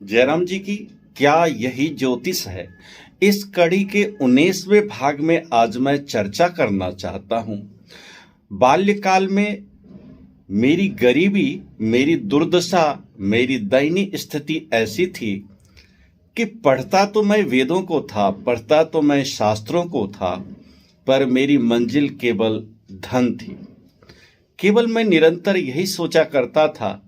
जयराम जी की क्या यही ज्योतिष है। इस कड़ी के 19वें भाग में आज मैं चर्चा करना चाहता हूँ। बाल्यकाल में मेरी गरीबी, मेरी दुर्दशा, मेरी दयनीय स्थिति ऐसी थी कि पढ़ता तो मैं वेदों को था, पढ़ता तो मैं शास्त्रों को था, पर मेरी मंजिल केवल धन थी। केवल मैं निरंतर यही सोचा करता था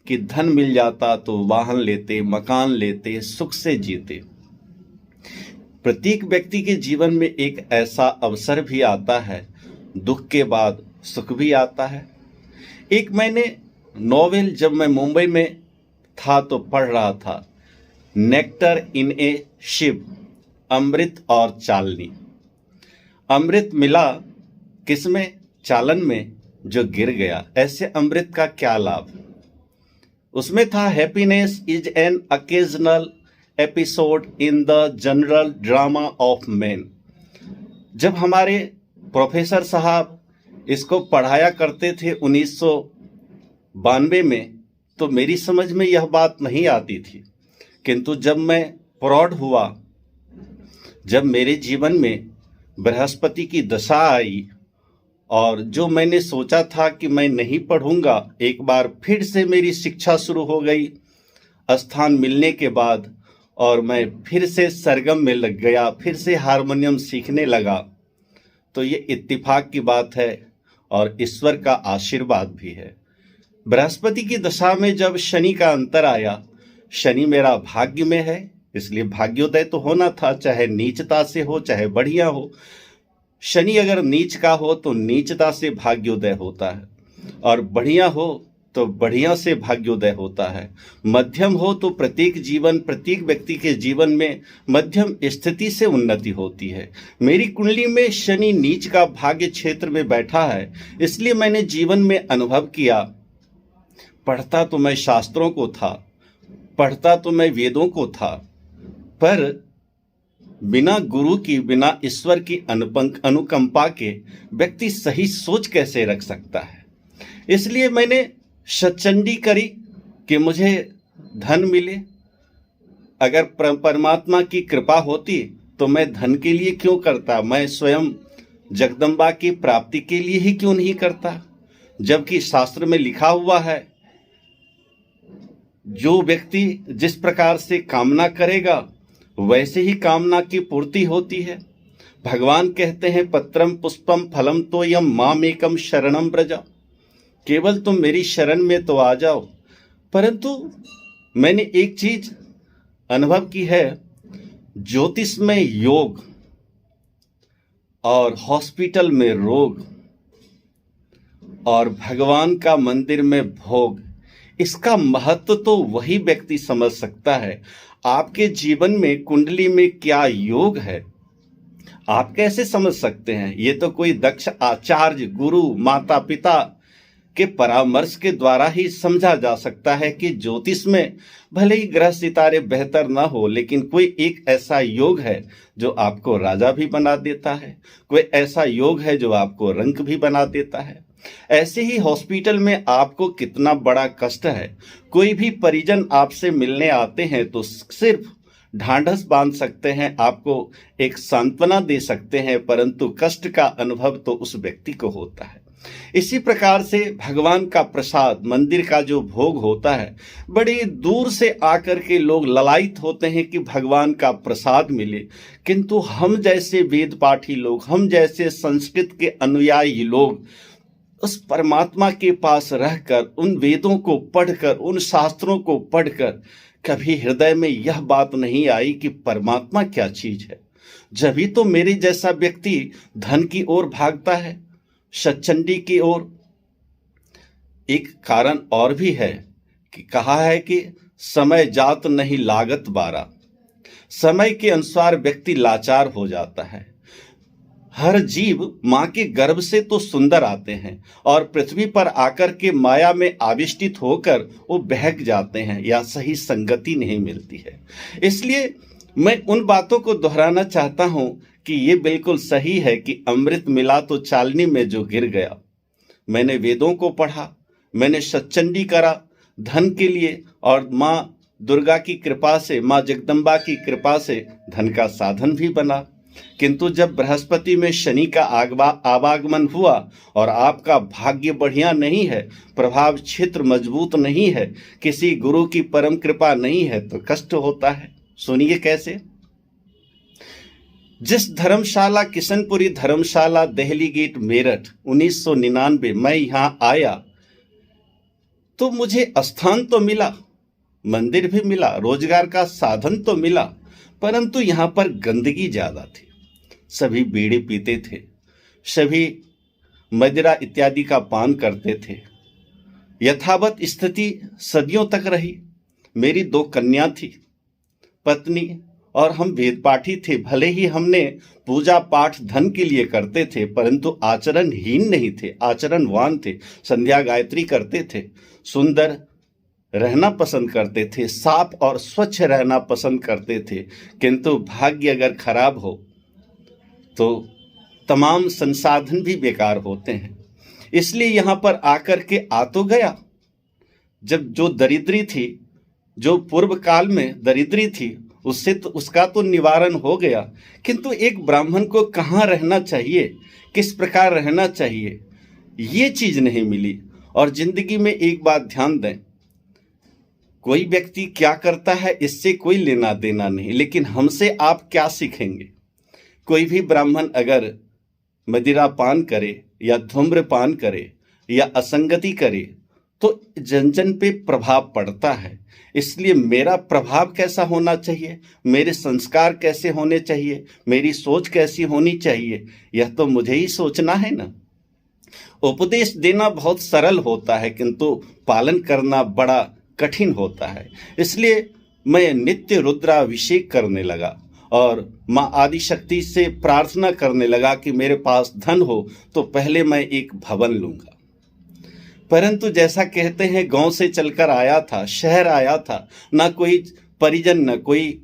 कि धन मिल जाता तो वाहन लेते, मकान लेते, सुख से जीते। प्रत्येक व्यक्ति के जीवन में एक ऐसा अवसर भी आता है, दुख के बाद सुख भी आता है। एक मैंने नॉवेल जब मैं मुंबई में था तो पढ़ रहा था, नेक्टर इन ए शिप, अमृत और चालनी। अमृत मिला किसमें? चालन में, जो गिर गया। ऐसे अमृत का क्या लाभ? उसमें था happiness is an occasional episode in the general drama of man. जब हमारे प्रोफेसर साहब इसको पढ़ाया करते थे 1992 में, तो मेरी समझ में यह बात नहीं आती थी। किंतु जब मैं प्रौढ़ हुआ, जब मेरे जीवन में बृहस्पति की दशा आई और जो मैंने सोचा था कि मैं नहीं पढ़ूंगा, एक बार फिर से मेरी शिक्षा शुरू हो गई स्थान मिलने के बाद, और मैं फिर से सरगम में लग गया, फिर से हारमोनियम सीखने लगा। तो ये इत्तेफाक की बात है और ईश्वर का आशीर्वाद भी है। बृहस्पति की दशा में जब शनि का अंतर आया, शनि मेरा भाग्य में है, इसलिए भाग्योदय तो होना था, चाहे नीचता से हो चाहे बढ़िया हो। शनि अगर नीच का हो तो नीचता से भाग्योदय होता है, और बढ़िया हो तो बढ़िया से भाग्योदय होता है। मध्यम हो तो प्रत्येक व्यक्ति के जीवन में मध्यम स्थिति से उन्नति होती है। मेरी कुंडली में शनि नीच का भाग्य क्षेत्र में बैठा है, इसलिए मैंने जीवन में अनुभव किया, पढ़ता तो मैं शास्त्रों को था, पढ़ता तो मैं वेदों को था, पर बिना गुरु की, बिना ईश्वर की अनुकंपा के व्यक्ति सही सोच कैसे रख सकता है। इसलिए मैंने सत्चंडी करी कि मुझे धन मिले। अगर परमात्मा की कृपा होती तो मैं धन के लिए क्यों करता, मैं स्वयं जगदम्बा की प्राप्ति के लिए ही क्यों नहीं करता। जबकि शास्त्र में लिखा हुआ है, जो व्यक्ति जिस प्रकार से कामना करेगा वैसे ही कामना की पूर्ति होती है। भगवान कहते हैं, पत्रम पुष्पम फलम तो यम मामेकम शरणम व्रजा। केवल तुम मेरी शरण में तो आ जाओ। परंतु मैंने एक चीज अनुभव की है, ज्योतिष में योग और हॉस्पिटल में रोग और भगवान का मंदिर में भोग, इसका महत्व तो वही व्यक्ति समझ सकता है। आपके जीवन में कुंडली में क्या योग है, आप कैसे समझ सकते हैं? ये तो कोई दक्ष आचार्य, गुरु, माता पिता के परामर्श के द्वारा ही समझा जा सकता है कि ज्योतिष में भले ही ग्रह सितारे बेहतर ना हो, लेकिन कोई एक ऐसा योग है जो आपको राजा भी बना देता है, कोई ऐसा योग है जो आपको रंक भी बना देता है। ऐसे ही हॉस्पिटल में आपको कितना बड़ा कष्ट है, कोई भी परिजन आपसे मिलने आते हैं तो सिर्फ ढांढस बांध सकते हैं, आपको एक सांत्वना दे सकते हैं, परंतु कष्ट का अनुभव तो उस व्यक्ति को होता है। इसी प्रकार से भगवान का प्रसाद, मंदिर का जो भोग होता है, बड़ी दूर से आकर के लोग ललायित होते हैं कि भगवान का प्रसाद मिले। किंतु हम जैसे वेद पाठी लोग, हम जैसे संस्कृत के अनुयायी लोग उस परमात्मा के पास रहकर, उन वेदों को पढ़कर, उन शास्त्रों को पढ़कर कभी हृदय में यह बात नहीं आई कि परमात्मा क्या चीज है। जब ही तो मेरे जैसा व्यक्ति धन की ओर भागता है, सच्चंडी की ओर। एक कारण और भी है कि कहा है कि समय जात नहीं लागत बारा। समय के अनुसार व्यक्ति लाचार हो जाता है। हर जीव मां के गर्भ से तो सुंदर आते हैं और पृथ्वी पर आकर के माया में आविष्टित होकर वो बहक जाते हैं, या सही संगति नहीं मिलती है। इसलिए मैं उन बातों को दोहराना चाहता हूं कि ये बिल्कुल सही है कि अमृत मिला तो चालनी में जो गिर गया। मैंने वेदों को पढ़ा, मैंने सत्चंडी करा धन के लिए, और माँ दुर्गा की कृपा से, माँ जगदम्बा की कृपा से धन का साधन भी बना। किंतु जब बृहस्पति में शनि का आवागमन हुआ और आपका भाग्य बढ़िया नहीं है, प्रभाव क्षेत्र मजबूत नहीं है, किसी गुरु की परम कृपा नहीं है, तो कष्ट होता है। सुनिए कैसे। जिस धर्मशाला, किशनपुरी धर्मशाला, दिल्ली गेट, मेरठ, 1999 मैं यहां आया तो मुझे स्थान तो मिला, मंदिर भी मिला, रोजगार का साधन तो मिला, परंतु यहां पर गंदगी ज्यादा थी। सभी बीड़ी पीते थे, सभी मदिरा इत्यादि का पान करते थे। यथावत स्थिति सदियों तक रही। मेरी 2 कन्या थी, पत्नी और हम वेद पाठी थे। भले ही हमने पूजा पाठ धन के लिए करते थे, परंतु आचरणहीन नहीं थे, आचरणवान थे। संध्या गायत्री करते थे, सुंदर रहना पसंद करते थे, साफ और स्वच्छ रहना पसंद करते थे। किंतु भाग्य अगर खराब हो तो तमाम संसाधन भी बेकार होते हैं। इसलिए यहां पर आकर के आ तो गया। जब जो दरिद्री थी, जो पूर्व काल में दरिद्री थी, उससे तो उसका तो निवारण हो गया, किंतु एक ब्राह्मण को कहाँ रहना चाहिए, किस प्रकार रहना चाहिए, ये चीज नहीं मिली। और जिंदगी में एक बात ध्यान दें, कोई व्यक्ति क्या करता है इससे कोई लेना देना नहीं, लेकिन हमसे आप क्या सीखेंगे। कोई भी ब्राह्मण अगर मदिरा पान करे या धूम्रपान करे या असंगति करे तो जन जन पे प्रभाव पड़ता है। इसलिए मेरा प्रभाव कैसा होना चाहिए, मेरे संस्कार कैसे होने चाहिए, मेरी सोच कैसी होनी चाहिए, यह तो मुझे ही सोचना है ना। उपदेश देना बहुत सरल होता है, किंतु पालन करना बड़ा कठिन होता है। इसलिए मैं नित्य रुद्राभिषेक करने लगा और माँ आदिशक्ति से प्रार्थना करने लगा कि मेरे पास धन हो तो पहले मैं एक भवन लूंगा। परंतु जैसा कहते हैं, गांव से चलकर आया था, शहर आया था, ना कोई परिजन, न कोई,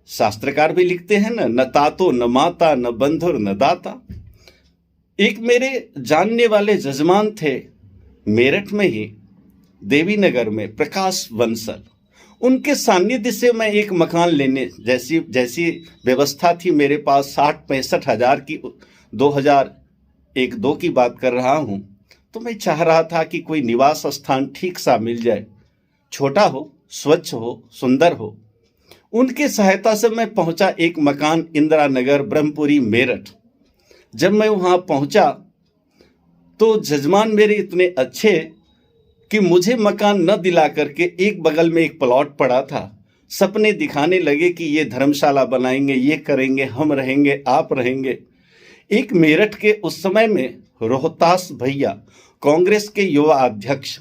शास्त्रकार भी लिखते हैं ना, न तातो न माता न बंधुर न दाता। एक मेरे जानने वाले जजमान थे मेरठ में ही, देवी नगर में, प्रकाश बंसल। उनके सानिध्य से मैं एक मकान लेने जैसी व्यवस्था थी मेरे पास, 60-65 हजार की, 2001-2 की बात कर रहा हूं। तो मैं चाह रहा था कि कोई निवास स्थान ठीक सा मिल जाए, छोटा हो, स्वच्छ हो, सुंदर हो। उनके सहायता से मैं पहुंचा एक मकान, इंदिरा नगर, ब्रह्मपुरी, मेरठ। जब मैं वहां पहुंचा तो जजमान मेरे इतने अच्छे कि मुझे मकान न दिला करके एक बगल में एक प्लॉट पड़ा था, सपने दिखाने लगे कि ये धर्मशाला बनाएंगे, ये करेंगे, हम रहेंगे, आप रहेंगे। एक मेरठ के उस समय में रोहतास भैया, कांग्रेस के युवा अध्यक्ष,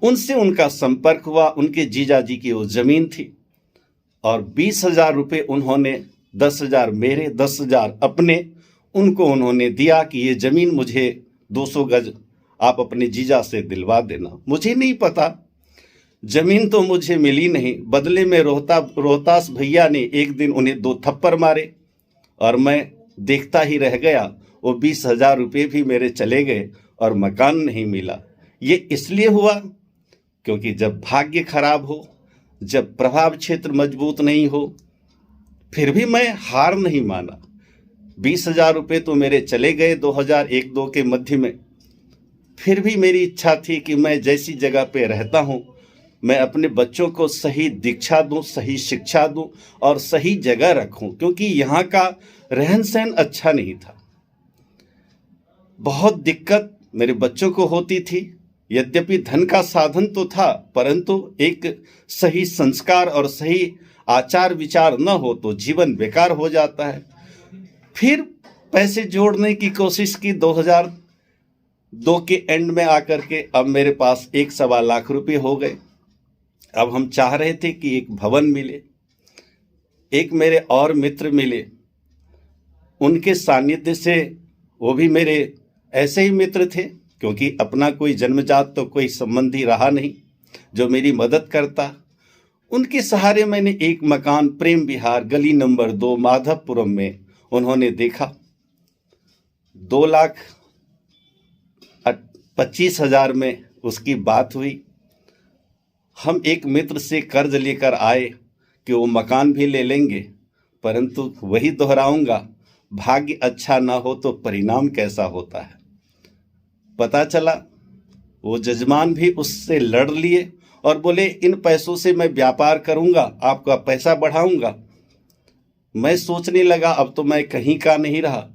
उनसे उनका संपर्क हुआ। उनके जीजा जी की वो जमीन थी और 20,000 रुपये उन्होंने, 10,000 मेरे, 10,000 अपने, उनको उन्होंने दिया कि ये जमीन मुझे 200 गज आप अपने जीजा से दिलवा देना। मुझे नहीं पता, जमीन तो मुझे मिली नहीं। बदले में रोहतास भैया ने एक दिन उन्हें 2 थप्पड़ मारे और मैं देखता ही रह गया। वो 20,000 रुपये भी मेरे चले गए और मकान नहीं मिला। ये इसलिए हुआ क्योंकि जब भाग्य खराब हो, जब प्रभाव क्षेत्र मजबूत नहीं हो, फिर भी मैं हार नहीं माना। 20,000 रुपये तो मेरे चले गए 2001-2 के मध्य में। फिर भी मेरी इच्छा थी कि मैं जैसी जगह पे रहता हूँ, मैं अपने बच्चों को सही दीक्षा दूं, सही शिक्षा दूं और सही जगह रखूं, क्योंकि यहाँ का रहन सहन अच्छा नहीं था। बहुत दिक्कत मेरे बच्चों को होती थी। यद्यपि धन का साधन तो था, परंतु एक सही संस्कार और सही आचार विचार न हो तो जीवन बेकार हो जाता है। फिर पैसे जोड़ने की कोशिश की 2002 के एंड में आकर के। अब मेरे पास 1.25 लाख रुपए हो गए। अब हम चाह रहे थे कि एक भवन मिले। एक मेरे और मित्र मिले, उनके सानिध्य से, वो भी मेरे ऐसे ही मित्र थे, क्योंकि अपना कोई जन्मजात तो कोई संबंधी रहा नहीं जो मेरी मदद करता। उनके सहारे मैंने एक मकान प्रेम विहार, गली नंबर 2, माधवपुरम में उन्होंने देखा। 2,25,000 में उसकी बात हुई। हम एक मित्र से कर्ज लेकर आए कि वो मकान भी ले लेंगे, परंतु वही दोहराऊंगा, भाग्य अच्छा ना हो तो परिणाम कैसा होता है। पता चला वो जजमान भी उससे लड़ लिए और बोले इन पैसों से मैं व्यापार करूंगा, आपका पैसा बढ़ाऊंगा। मैं सोचने लगा अब तो मैं कहीं का नहीं रहा।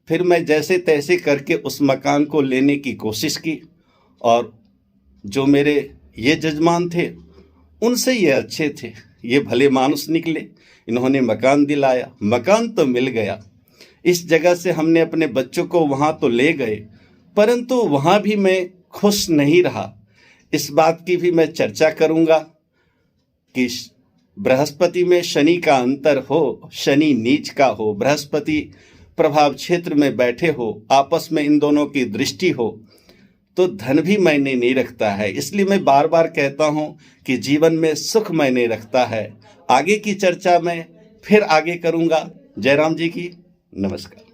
फिर मैं जैसे तैसे करके उस मकान को लेने की कोशिश की और जो मेरे ये जजमान थे उनसे ये अच्छे थे, ये भले मानुस निकले। इन्होंने मकान दिलाया, मकान तो मिल गया। इस जगह से हमने अपने बच्चों को वहाँ तो ले गए, परंतु वहाँ भी मैं खुश नहीं रहा। इस बात की भी मैं चर्चा करूँगा कि बृहस्पति में शनि का अंतर हो, शनि नीच का हो, बृहस्पति प्रभाव क्षेत्र में बैठे हो, आपस में इन दोनों की दृष्टि हो तो धन भी मायने नहीं रखता है। इसलिए मैं बार बार कहता हूँ कि जीवन में सुख मायने रखता है। आगे की चर्चा मैं फिर आगे करूँगा। जयराम जी की नमस्कार।